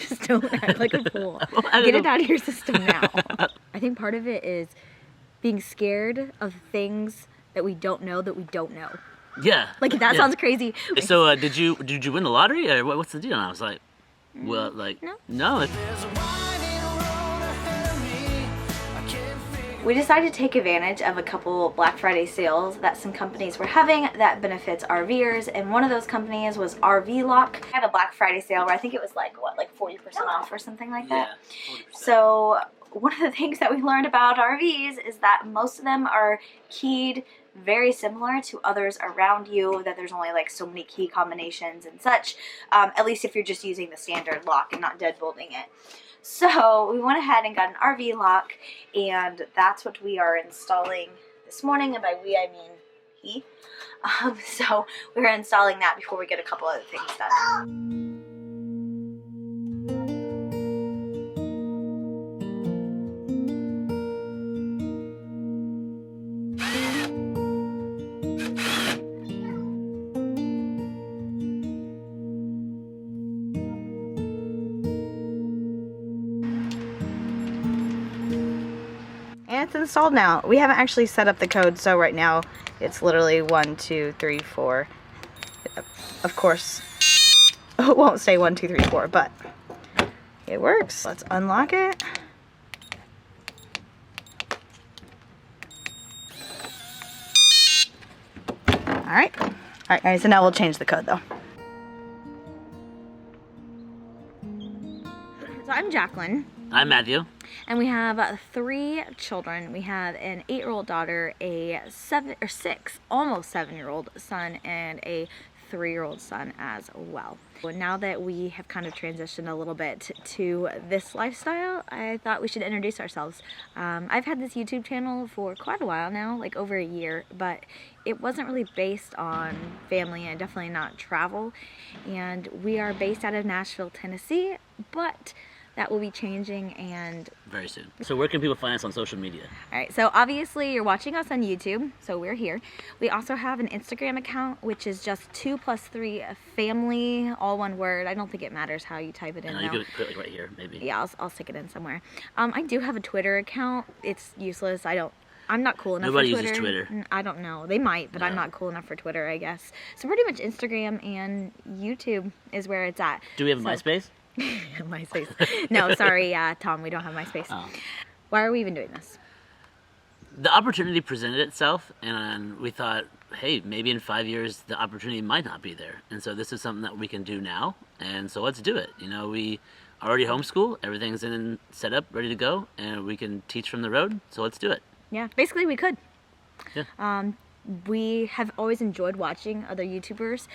Just don't act like a fool. Get it out of your system now. I think part of it is being scared of things that we don't know that we don't know. Yeah. Like, that sounds crazy. So did you win the lottery, or what's the deal? And I was like, well, like, no. We decided to take advantage of a couple Black Friday sales that some companies were having that benefits RVers, and one of those companies was RV Lock. I had a Black Friday sale where I think it was like, what, like 40% off or something like that? Yeah, 40%. So one of the things that we learned about RVs is that most of them are keyed very similar to others around you, that there's only like so many key combinations and such, at least if you're just using the standard lock and not deadbolting it. So we went ahead and got an RV lock, and that's what we are installing this morning, and by we I mean he. So we're installing that before we get a couple other things done. And it's installed now. We haven't actually set up the code, so right now it's literally 1, 2, 3, 4. Of course, it won't say 1, 2, 3, 4, but it works. Let's unlock it. Alright, guys, so now we'll change the code though. So I'm Jacqueline. I'm Matthew. And we have 3 children. We have an 8-year-old daughter, a 6, almost 7-year-old son, and a 3-year-old son as well. Now that we have kind of transitioned a little bit to this lifestyle, I thought we should introduce ourselves. I've had this YouTube channel for quite a while now, like over a year, but it wasn't really based on family and definitely not travel. And we are based out of Nashville, Tennessee, but that will be changing and very soon. So where can people find us on social media? Alright, so obviously you're watching us on YouTube, so we're here. We also have an Instagram account, which is just 2+3 family, all one word. I don't think it matters how you type it in. You could put it like right here, maybe. Yeah, I'll stick it in somewhere. I do have a Twitter account. It's useless. I'm not cool enough Nobody for Twitter. uses Twitter. I don't know. They might, but I'm not cool enough for Twitter, I guess. So pretty much Instagram and YouTube is where it's at. Do we have a MySpace? MySpace. No, sorry, Tom, we don't have MySpace. Oh. Why are we even doing this? The opportunity presented itself, and we thought, hey, maybe in 5 years the opportunity might not be there. And so this is something that we can do now, and so let's do it. You know, we already homeschool, everything's in set up, ready to go, and we can teach from the road, so let's do it. Yeah, basically we could. Yeah. We have always enjoyed watching other YouTubers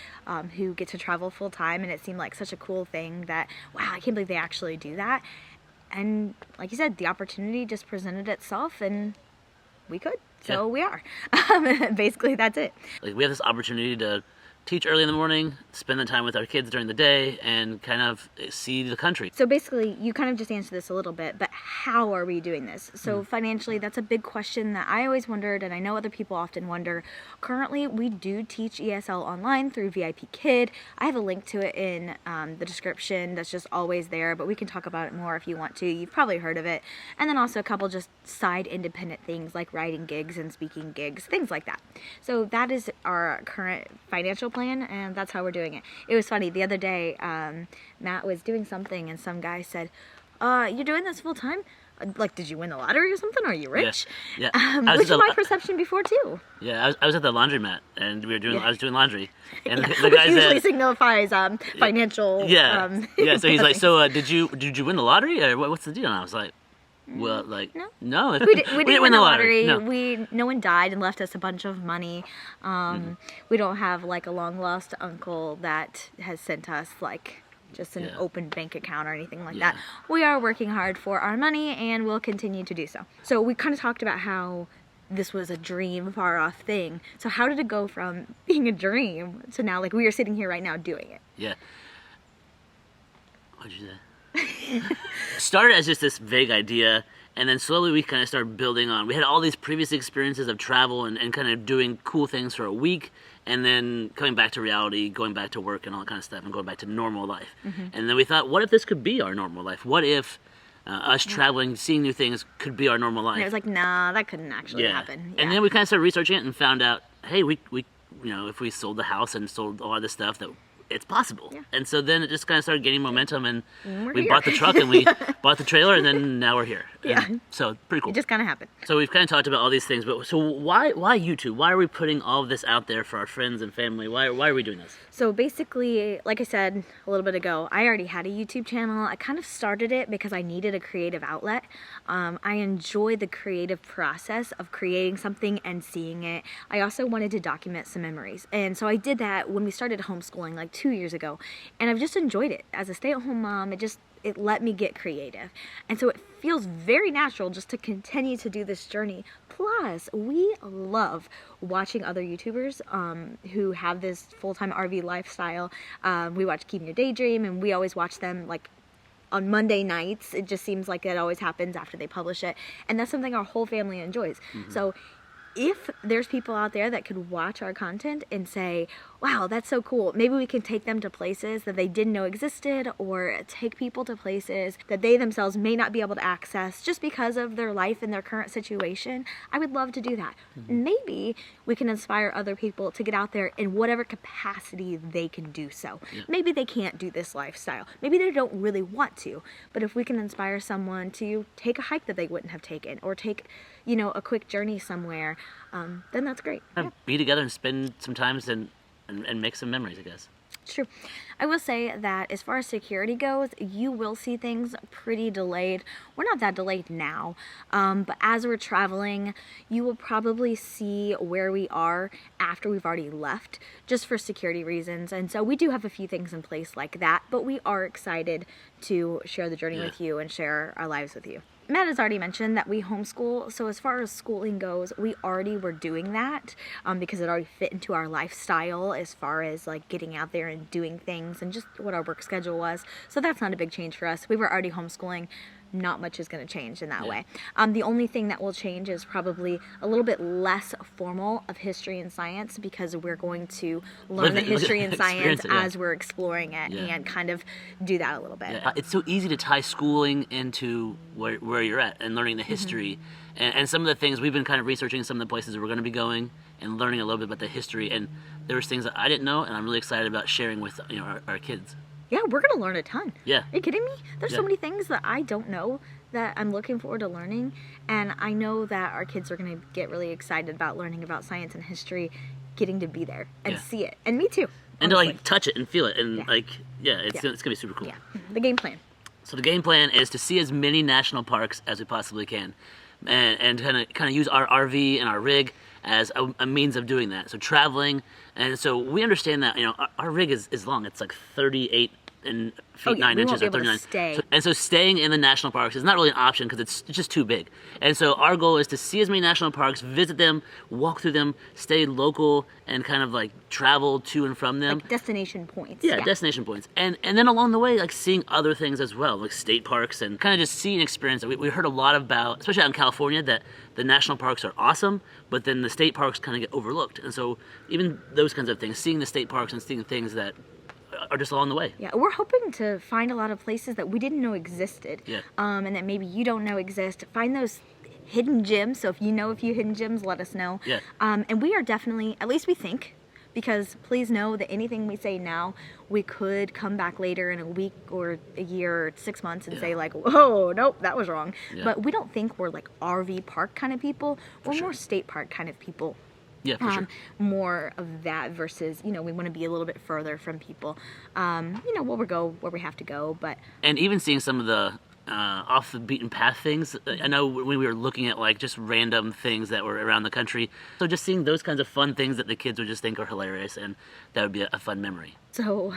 who get to travel full time, and it seemed like such a cool thing that, wow, I can't believe they actually do that. And like you said, the opportunity just presented itself, and we could. So we are. Basically, that's it. Like, we have this opportunity to teach early in the morning, spend the time with our kids during the day, and kind of see the country. So basically, you kind of just answered this a little bit, but how are we doing this? So financially, that's a big question that I always wondered, and I know other people often wonder. Currently, we do teach ESL online through VIP Kid. I have a link to it in the description that's just always there, but we can talk about it more if you want to. You've probably heard of it. And then also a couple just side independent things like writing gigs and speaking gigs, things like that. So that is our current financial plan, and that's how we're doing it. It was funny, the other day Matt was doing something and some guy said, you're doing this full time? Like, did you win the lottery or something? Are you rich? Yeah. Which is my perception before too. Yeah, I was at the laundromat, and I was doing laundry, and yeah, the guy usually said, signifies financial. Yeah. So he's like, so did you win the lottery, or what's the deal? And I was like, well, like, no, we didn't win the lottery. No. No one died and left us a bunch of money. We don't have like a long lost uncle that has sent us like just an open bank account or anything like that. We are working hard for our money, and we'll continue to do so. So we kind of talked about how this was a dream, far off thing. So how did it go from being a dream to now, like, we are sitting here right now doing it? Yeah. What'd you say? Started as just this vague idea, and then slowly we kind of started building on. We had all these previous experiences of travel and kind of doing cool things for a week, and then coming back to reality, going back to work and all that kind of stuff, and going back to normal life. Mm-hmm. And then we thought, what if this could be our normal life? What if us traveling, seeing new things could be our normal life? And it was like, nah, that couldn't actually happen. And then we kind of started researching it and found out, hey, we if we sold the house and sold a lot of this stuff, that it's possible. Yeah. And so then it just kind of started gaining momentum, and we're we here. bought the truck and we bought the trailer, and then now we're here. Yeah. And so pretty cool. It just kind of happened. So we've kind of talked about all these things, but so why YouTube? Why are we putting all of this out there for our friends and family? Why are we doing this? So basically, like I said a little bit ago, I already had a YouTube channel. I kind of started it because I needed a creative outlet. I enjoy the creative process of creating something and seeing it. I also wanted to document some memories. And so I did that when we started homeschooling like 2 years ago. And I've just enjoyed it. As a stay-at-home mom, it let me get creative. And so it feels very natural just to continue to do this journey. Plus, we love watching other YouTubers who have this full-time RV lifestyle. We watch Keeping Your Daydream, and we always watch them like on Monday nights. It just seems like it always happens after they publish it. And that's something our whole family enjoys. Mm-hmm. So if there's people out there that could watch our content and say, wow, that's so cool, maybe we can take them to places that they didn't know existed, or take people to places that they themselves may not be able to access just because of their life and their current situation, I would love to do that. Mm-hmm. Maybe we can inspire other people to get out there in whatever capacity they can do so. Yeah. Maybe they can't do this lifestyle. Maybe they don't really want to. But if we can inspire someone to take a hike that they wouldn't have taken, or take, a quick journey somewhere, then that's great. Yeah. Be together and spend some time and make some memories, I guess. It's true. I will say that as far as security goes, you will see things pretty delayed. We're not that delayed now, but as we're traveling, you will probably see where we are after we've already left, just for security reasons. And so we do have a few things in place like that, but we are excited to share the journey with you and share our lives with you. Matt has already mentioned that we homeschool, so as far as schooling goes, we already were doing that because it already fit into our lifestyle as far as like getting out there and doing things and just what our work schedule was. So that's not a big change for us. We were already homeschooling. Not much is going to change in that way. The only thing that will change is probably a little bit less formal of history and science, because we're going to learn the history and science as we're exploring it and kind of do that a little bit. Yeah. It's so easy to tie schooling into where you're at and learning the history. Mm-hmm. And some of the things we've been kind of researching, some of the places that we're going to be going and learning a little bit about the history. And there was things that I didn't know, and I'm really excited about sharing with our kids. Yeah, we're going to learn a ton. Yeah. Are you kidding me? There's so many things that I don't know that I'm looking forward to learning. And I know that our kids are going to get really excited about learning about science and history, getting to be there and see it. And me too. And honestly, to touch it and feel it. And it's going to be super cool. Yeah. The game plan. So the game plan is to see as many national parks as we possibly can. And kind of use our RV and our rig as a means of doing that. So traveling, and so we understand that our rig is long. It's like 38 feet 9 inches or 39. So staying in the national parks is not really an option because it's just too big. And so our goal is to see as many national parks, visit them, walk through them, stay local, and kind of like travel to and from them. Like destination points. Yeah, destination points. And then along the way, like seeing other things as well, like state parks, and kind of just see and experience it. We heard a lot about, especially out in California, that the national parks are awesome, but then the state parks kind of get overlooked. And so even those kinds of things, seeing the state parks and seeing things that are just along the way. Yeah, we're hoping to find a lot of places that we didn't know existed, and that maybe you don't know exist. Find those hidden gems. So if you know a few hidden gems, let us know. Yeah. And we are definitely, at least we think, because please know that anything we say now, we could come back later in a week or a year or 6 months and say like, whoa, nope, that was wrong. Yeah. But we don't think we're like RV park kind of people. We're more state park kind of people. Yeah, for sure. More of that versus, we want to be a little bit further from people. We'll go where we have to go, but... And even seeing some of the off the beaten path things. I know when we were looking at like just random things that were around the country. So just seeing those kinds of fun things that the kids would just think are hilarious, and that would be a fun memory. So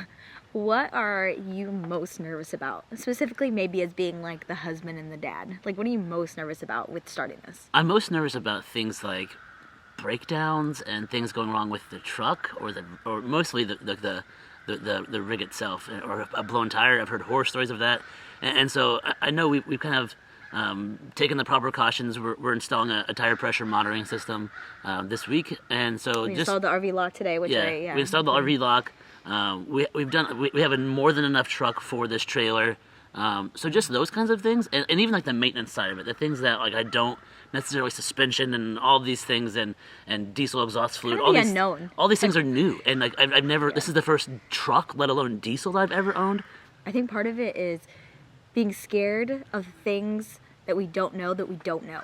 what are you most nervous about? Specifically maybe as being like the husband and the dad. Like what are you most nervous about with starting this? I'm most nervous about things like breakdowns and things going wrong with the truck or mostly the rig itself, or a blown tire. I've heard horror stories of that, and so I know we've kind of taking the proper precautions. We're installing a tire pressure monitoring system this week, and so We installed the RV lock today, which we installed the RV lock. We have a more than enough truck for this trailer. So just those kinds of things, and even like the maintenance side of it, the things that like I don't necessarily, suspension and all these things, and diesel exhaust fluid, all these unknown. All these things are new, and like I've never. This is the first truck, let alone diesel, that I've ever owned. I think part of it is being scared of things that we don't know that we don't know.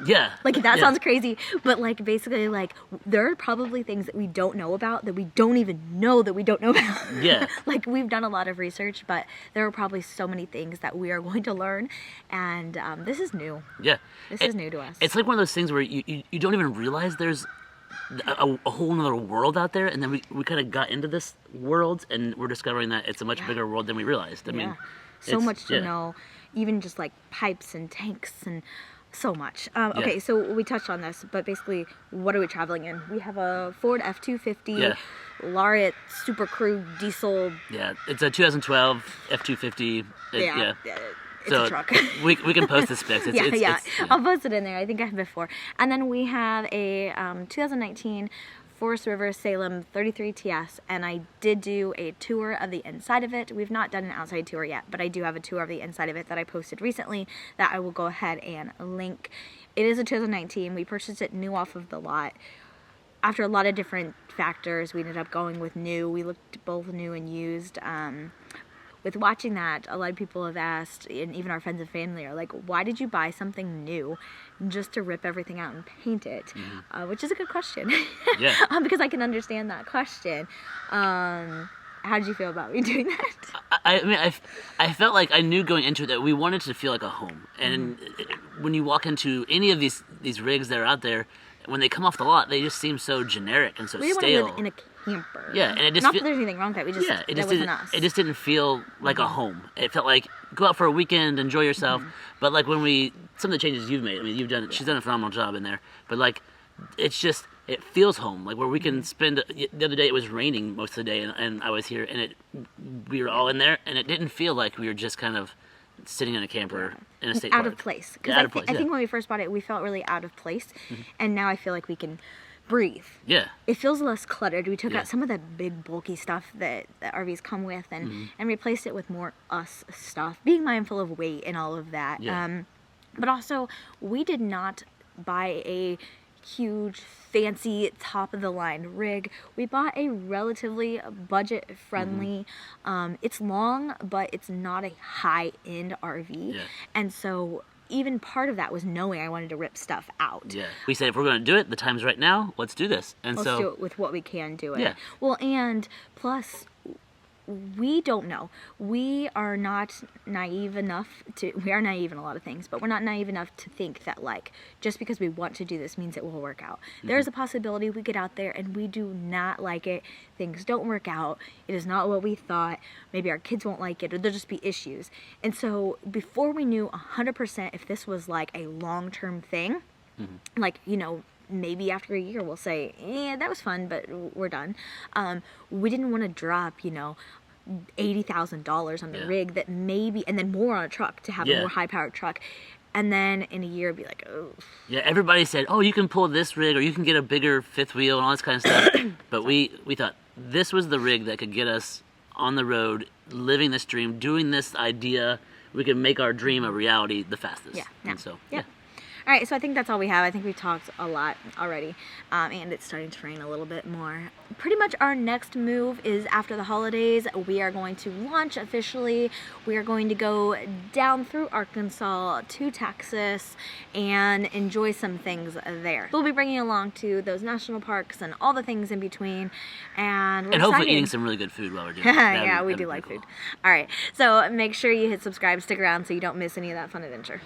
Yeah. Like, that sounds crazy, but like basically like there are probably things that we don't know about that we don't even know that we don't know about. Yeah. Like, we've done a lot of research, but there are probably so many things that we are going to learn, and this is new. Yeah. This is new to us. It's like one of those things where you don't even realize there's a whole nother world out there, and then we kind of got into this world, and we're discovering that it's a much bigger world than we realized. I mean, so much to know, even just like pipes and tanks and so much. Okay, so we touched on this, but basically, what are we traveling in? We have a Ford F-250 Lariat Super Crew diesel. Yeah, it's a 2012 F-250. It's a truck. we can post the specs. I'll post it in there. I think I have before. And then we have a 2019 Forest River Salem 33 TS, and I did do a tour of the inside of it. We've not done an outside tour yet, but I do have a tour of the inside of it that I posted recently that I will go ahead and link. It is a 2019. We purchased it new off of the lot. After a lot of different factors, we ended up going with new. We looked both new and used. With watching that, a lot of people have asked, and even our friends and family are like, why did you buy something new just to rip everything out and paint it? Mm-hmm. Which is a good question. Yeah. Because I can understand that question. How did you feel about me doing that? I mean, I felt like I knew going into it that we wanted to feel like a home. And when you walk into any of these rigs that are out there, when they come off the lot, they just seem so generic and so stale. We want to live in a camper. Yeah, and it just not that there's anything wrong with that. It just didn't feel like a home. It felt like go out for a weekend, enjoy yourself. But like when some of the changes you've made, I mean, she's done a phenomenal job in there. But like, it feels home. Like where we can spend. The other day it was raining most of the day, and I was here, and we were all in there, and it didn't feel like we were just kind of sitting in a camper in a state park. Out of place. Yeah, I think when we first bought it, we felt really out of place, and now I feel like we can breathe. Yeah. It feels less cluttered. We took out some of the big bulky stuff that RVs come with and replaced it with more us stuff, being mindful of weight and all of that. Yeah. But also, we did not buy a huge, fancy, top-of-the-line rig. We bought a relatively budget-friendly, it's long, but it's not a high-end RV. Yeah. And so even part of that was knowing I wanted to rip stuff out. Yeah. We said, if we're going to do it, the time's right now, let's do this. And let's do it with what we can do it. Yeah. Well, and plus, we don't know. We are not naive enough we are naive in a lot of things, but we're not naive enough to think that like, just because we want to do this means it will work out. There's a possibility we get out there and we do not like it. Things don't work out. It is not what we thought. Maybe our kids won't like it, or there'll just be issues. And so before we knew 100% if this was like a long-term thing, like, maybe after a year we'll say, yeah, that was fun, but we're done. We didn't want to drop, $80,000 on the rig that maybe, and then more on a truck to have a more high-powered truck. And then in a year be like, oh. Yeah, everybody said, oh, you can pull this rig, or you can get a bigger fifth wheel and all this kind of stuff. But we thought this was the rig that could get us on the road, living this dream, doing this idea. We could make our dream a reality the fastest. Yeah. And so, All right, so I think that's all we have. I think we've talked a lot already, and it's starting to rain a little bit more. Pretty much our next move is after the holidays. We are going to launch officially. We are going to go down through Arkansas to Texas and enjoy some things there. We'll be bringing along to those national parks and all the things in between, and we're hopefully excited. eating some really good food while we're doing it. Yeah, we do like food. All right, so make sure you hit subscribe, stick around so you don't miss any of that fun adventure.